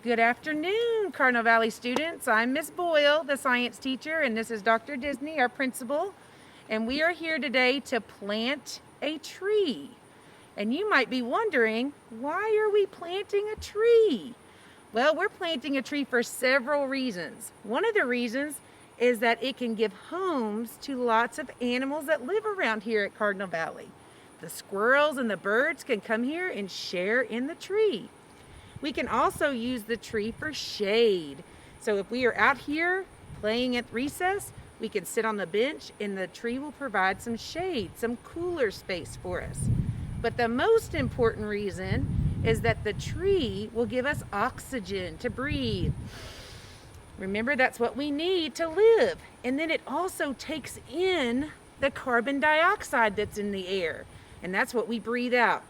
Good afternoon, Cardinal Valley students. I'm Miss Boyle, the science teacher, and this is Dr. Disney, our principal. And we are here today to plant a tree. And you might be wondering, why are we planting a tree? Well, we're planting a tree for several reasons. One of the reasons is that it can give homes to lots of animals that live around here at Cardinal Valley. The squirrels and the birds can come here and share in the tree. We can also use the tree for shade. So if we are out here playing at recess, we can sit on the bench and the tree will provide some shade, some cooler space for us. But the most important reason is that the tree will give us oxygen to breathe. Remember, that's what we need to live. And then it also takes in the carbon dioxide that's in the air, and that's what we breathe out.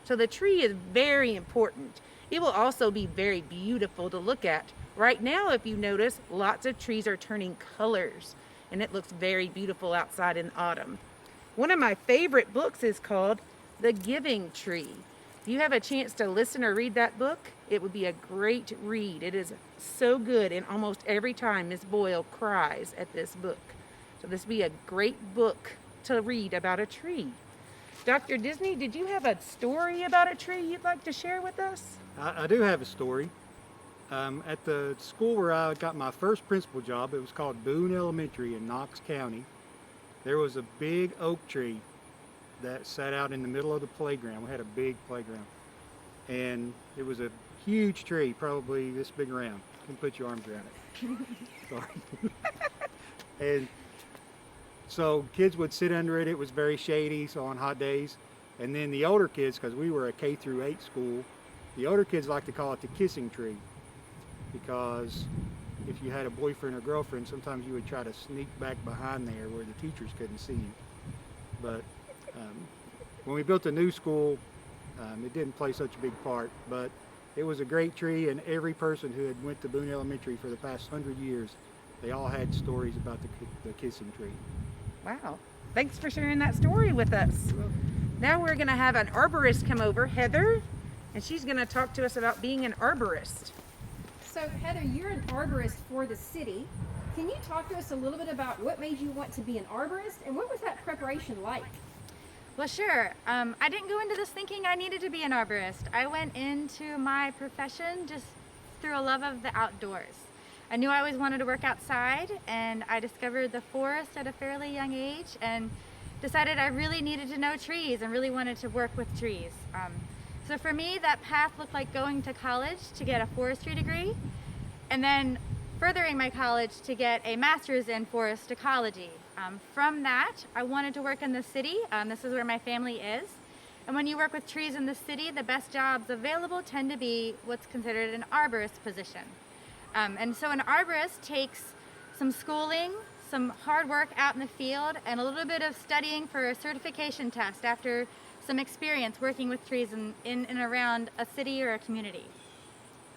So the tree is very important. It will also be very beautiful to look at. Right now, if you notice, lots of trees are turning colors, and it looks very beautiful outside in autumn. One of my favorite books is called The Giving Tree. If you have a chance to listen or read that book, it would be a great read. It is so good, and almost every time Miss Boyle cries at this book. So this would be a great book to read about a tree. Dr. Disney, did you have a story about a tree you'd like to share with us? I do have a story. At the school where I got my first principal job, it was called Boone Elementary in Knox County. There was a big oak tree that sat out in the middle of the playground. We had a big playground. And it was a huge tree, probably this big around. You can put your arms around it. Sorry. And so kids would sit under it. It was very shady, so on hot days. And then the older kids, because we were a K through 8 school, the older kids like to call it the kissing tree, because if you had a boyfriend or girlfriend, sometimes you would try to sneak back behind there where the teachers couldn't see you. But when we built a new school, it didn't play such a big part, but it was a great tree, and every person who had went to Boone Elementary for the past 100 years, they all had stories about the kissing tree. Wow, thanks for sharing that story with us. Now we're gonna have an arborist come over, Heather, and she's gonna talk to us about being an arborist. So Heather, you're an arborist for the city. Can you talk to us a little bit about what made you want to be an arborist, and what was that preparation like? Well, sure. I didn't go into this thinking I needed to be an arborist. I went into my profession just through a love of the outdoors. I knew I always wanted to work outside, and I discovered the forest at a fairly young age and decided I really needed to know trees and really wanted to work with trees. So for me, that path looked like going to college to get a forestry degree, and then furthering my college to get a master's in forest ecology. From that, I wanted to work in the city. This is where my family is. And when you work with trees in the city, the best jobs available tend to be what's considered an arborist position. And so an arborist takes some schooling, some hard work out in the field, and a little bit of studying for a certification test after some experience working with trees in and around a city or a community.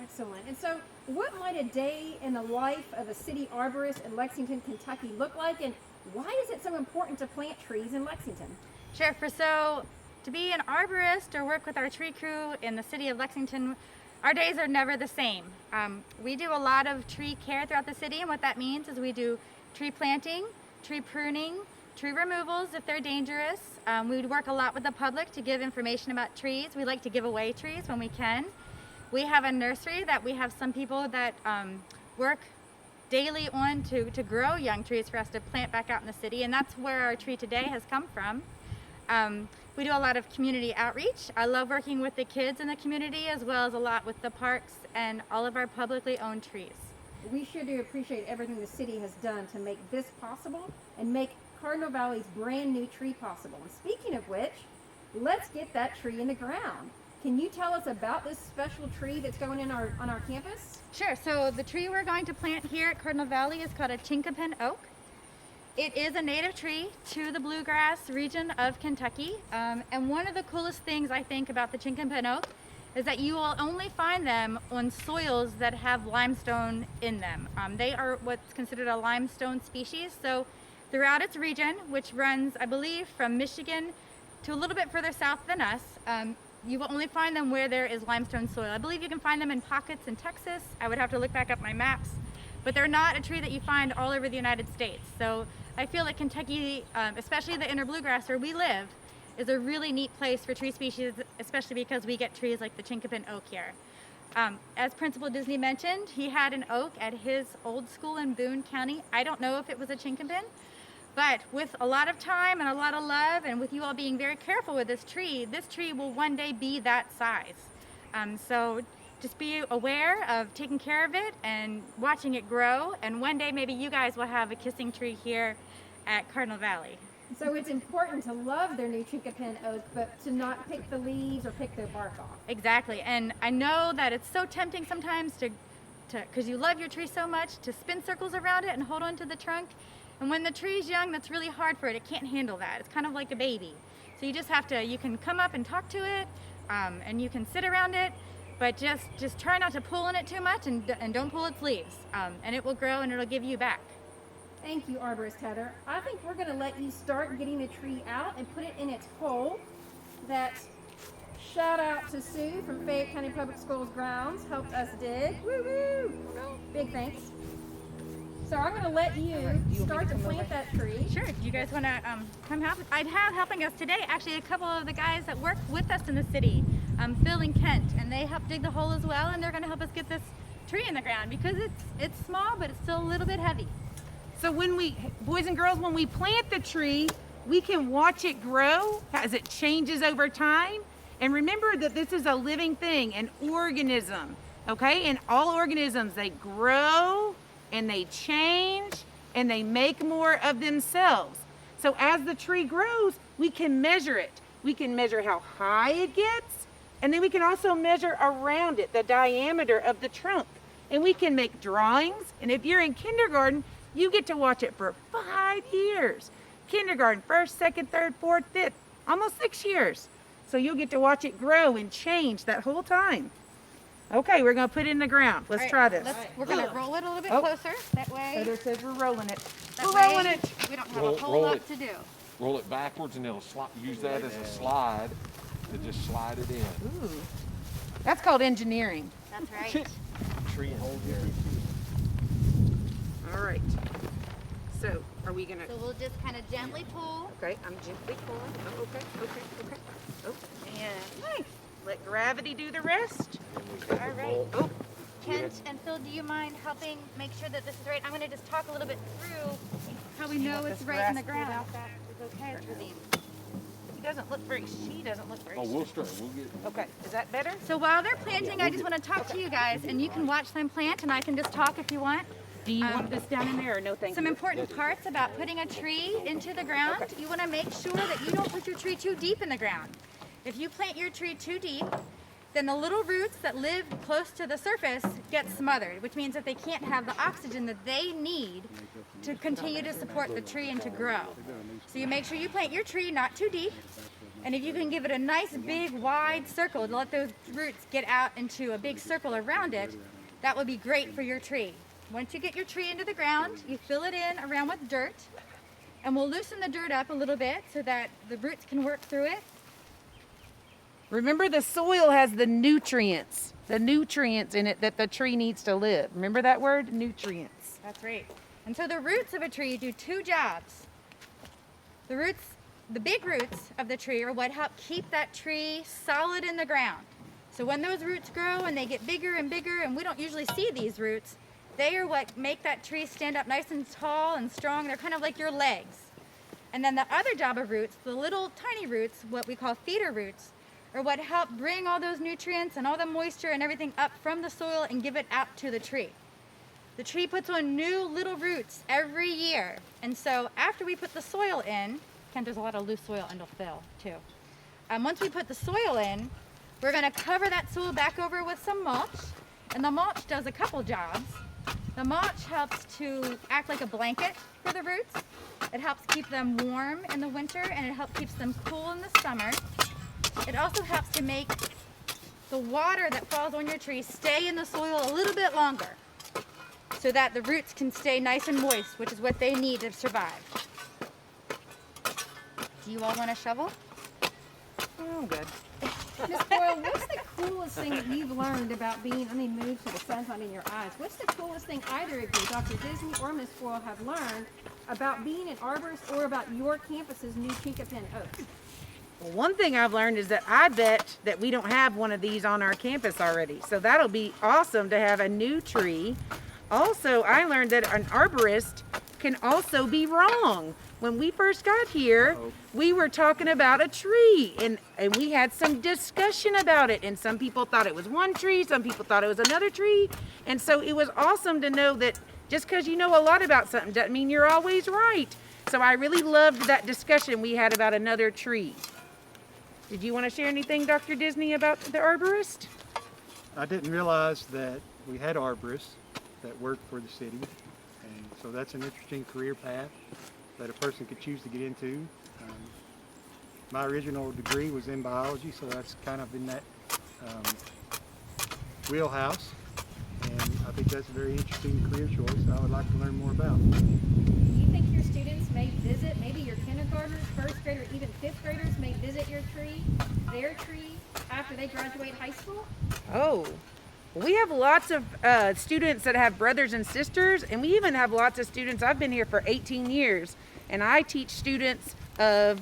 Excellent. And so what might a day in the life of a city arborist in Lexington, Kentucky look like, and why is it so important to plant trees in Lexington? Sure. So to be an arborist or work with our tree crew in the city of Lexington, our days are never the same. We do a lot of tree care throughout the city, and what that means is we do tree planting, tree pruning, tree removals if they're dangerous. We work a lot with the public to give information about trees. We like to give away trees when we can. We have a nursery that we have some people that work daily on to grow young trees for us to plant back out in the city, and that's where our tree today has come from. We do a lot of community outreach. I love working with the kids in the community, as well as a lot with the parks and all of our publicly owned trees. We sure do appreciate everything the city has done to make this possible and make Cardinal Valley's brand new tree possible. And speaking of which, let's get that tree in the ground. Can you tell us about this special tree that's going in on our campus? Sure. So the tree we're going to plant here at Cardinal Valley is called a chinkapin oak. It is a native tree to the bluegrass region of Kentucky. And one of the coolest things I think about the chinkapin oak is that you will only find them on soils that have limestone in them. They are what's considered a limestone species. So throughout its region, which runs, I believe, from Michigan to a little bit further south than us, you will only find them where there is limestone soil. I believe you can find them in pockets in Texas. I would have to look back up my maps, but they're not a tree that you find all over the United States. So I feel like Kentucky, especially the inner bluegrass where we live, is a really neat place for tree species, especially because we get trees like the chinkapin oak here. As Principal Disney mentioned, he had an oak at his old school in Boone County. I don't know if it was a chinkapin, but with a lot of time and a lot of love, and with you all being very careful with this tree will one day be that size. So just be aware of taking care of it and watching it grow, and one day maybe you guys will have a kissing tree here at Cardinal Valley. So it's important to love their new chinkapin oak, but to not pick the leaves or pick their bark off. Exactly, and I know that it's so tempting sometimes because you love your tree so much, to spin circles around it and hold on to the trunk. And when the tree's young, that's really hard for it. It can't handle that. It's kind of like a baby. So you just have to, you can come up and talk to it, and you can sit around it, but just try not to pull on it too much, and don't pull its leaves. And it will grow and it'll give you back. Thank you, Arborist Heather. I think we're going to let you start getting the tree out and put it in its hole. That shout out to Sue from Fayette County Public Schools grounds helped us dig. Woo woo! Big thanks. So I'm going to let you start to plant that tree. Sure. Do you guys want to come help? I'd have helping us today actually a couple of the guys that work with us in the city, Phil and Kent, and they help dig the hole as well, and they're going to help us get this tree in the ground because it's small, but it's still a little bit heavy. So boys and girls, when we plant the tree, we can watch it grow as it changes over time. And remember that this is a living thing, an organism, okay? And all organisms, they grow and they change and they make more of themselves. So as the tree grows, we can measure it. We can measure how high it gets, and then we can also measure around it, the diameter of the trunk. And we can make drawings, and if you're in kindergarten, you get to watch it for 5 years. Kindergarten, 1st, 2nd, 3rd, 4th, 5th, almost 6 years. So you'll get to watch it grow and change that whole time. Okay, we're gonna put it in the ground. Let's try this. We're gonna roll it a little bit closer. That way. Heather says we're rolling it. That We're way rolling it. We don't have a whole lot to do. Roll it backwards and it'll use that as a slide to just slide it in. Ooh, that's called engineering. That's right. Tree hold here. All right. So, are we gonna? So we'll just kind of gently pull. Okay, I'm gently pulling. Oh, okay. Oh, and nice. Let gravity do the rest. All right. Oh, Kent and Phil, do you mind helping make sure that this is right? I'm going to just talk a little bit through how we know it's right in the ground. If that is okay with you. she doesn't look very. Oh, we'll start. We'll get. Okay, is that better? So while they're planting, I just want to talk to you guys, and you can watch them plant, and I can just talk if you want. Do you want this down in there or no thank Some you? important parts about putting a tree into the ground. You want to make sure that you don't put your tree too deep in the ground. If you plant your tree too deep, then the little roots that live close to the surface get smothered, which means that they can't have the oxygen that they need to continue to support the tree and to grow. So you make sure you plant your tree not too deep, and if you can give it a nice big wide circle to let those roots get out into a big circle around it, that would be great for your tree. Once you get your tree into the ground, you fill it in around with dirt, and we'll loosen the dirt up a little bit so that the roots can work through it. Remember, the soil has the nutrients in it that the tree needs to live. Remember that word? Nutrients. That's right. And so the roots of a tree do two jobs. The big roots of the tree are what help keep that tree solid in the ground. So when those roots grow and they get bigger and bigger, and we don't usually see these roots, they are what make that tree stand up nice and tall and strong. They're kind of like your legs. And then the other job of roots, the little tiny roots, what we call feeder roots, are what help bring all those nutrients and all the moisture and everything up from the soil and give it out to the tree. The tree puts on new little roots every year. And so after we put the soil in, Kent, there's a lot of loose soil under Phil too. Once we put the soil in, we're gonna cover that soil back over with some mulch. And the mulch does a couple jobs. The mulch helps to act like a blanket for the roots. It helps keep them warm in the winter, and it helps keeps them cool in the summer. It also helps to make the water that falls on your tree stay in the soil a little bit longer so that the roots can stay nice and moist, which is what they need to survive. Do you all want a shovel? Oh, good. Miss Boyle, what's the coolest thing that you've learned about being, let me move so the sun's not in your eyes. What's the coolest thing either of you, Dr. Disney or Miss Boyle, have learned about being an arborist or about your campus's new Chinkapin oaks? Well, one thing I've learned is that I bet that we don't have one of these on our campus already. So that'll be awesome to have a new tree. Also, I learned that an arborist can also be wrong. When we first got here, we were talking about a tree and we had some discussion about it. And some people thought it was one tree, some people thought it was another tree. And so it was awesome to know that just because you know a lot about something doesn't mean you're always right. So I really loved that discussion we had about another tree. Did you want to share anything, Dr. Disney, about the arborist? I didn't realize that we had arborists that worked for the city, and so that's an interesting career path that a person could choose to get into. My original degree was in biology, so that's kind of in that wheelhouse, and I think that's a very interesting career choice I would like to learn more about. Do you think your students may visit, maybe your kindergartners, first grader, even fifth graders may visit your tree, their tree, after they graduate high school? Oh, we have lots of students that have brothers and sisters, and we even have lots of students. I've been here for 18 years, and I teach students of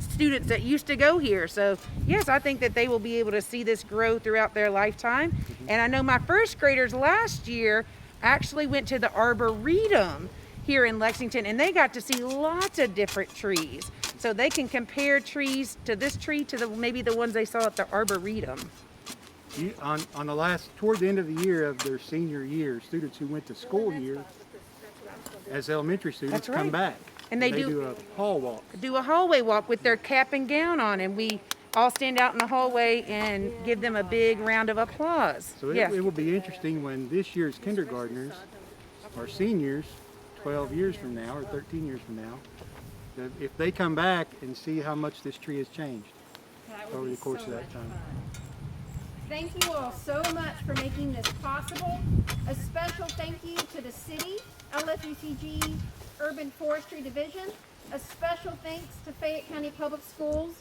students that used to go here. So yes, I think that they will be able to see this grow throughout their lifetime. And I know my first graders last year actually went to the Arboretum here in Lexington, and they got to see lots of different trees. So they can compare trees to this tree to maybe the ones they saw at the Arboretum. On the toward the end of the year of their senior year, students who went to school here as elementary students come back. And they do a hall walk. Do a hallway walk with their cap and gown on, and we all stand out in the hallway and give them a big round of applause. So it will be interesting when this year's kindergartners or seniors, 12 years from now or 13 years from now, if they come back and see how much this tree has changed over the course of that time. Thank you all so much for making this possible. A special thank you to the city, LFUCG Urban Forestry Division. A special thanks to Fayette County Public Schools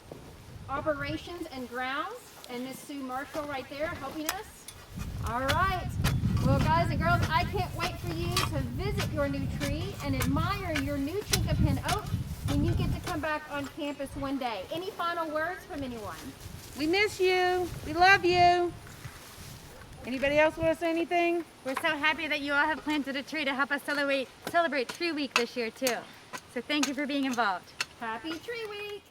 Operations and Grounds, and Miss Sue Marshall right there helping us. All right. Well, guys and girls, I can't wait for you to visit your new tree and admire your new Chinkapin oak when you get to come back on campus one day. Any final words from anyone? We miss you. We love you. Anybody else want to say anything? We're so happy that you all have planted a tree to help us celebrate Tree Week this year too. So thank you for being involved. Happy Tree Week!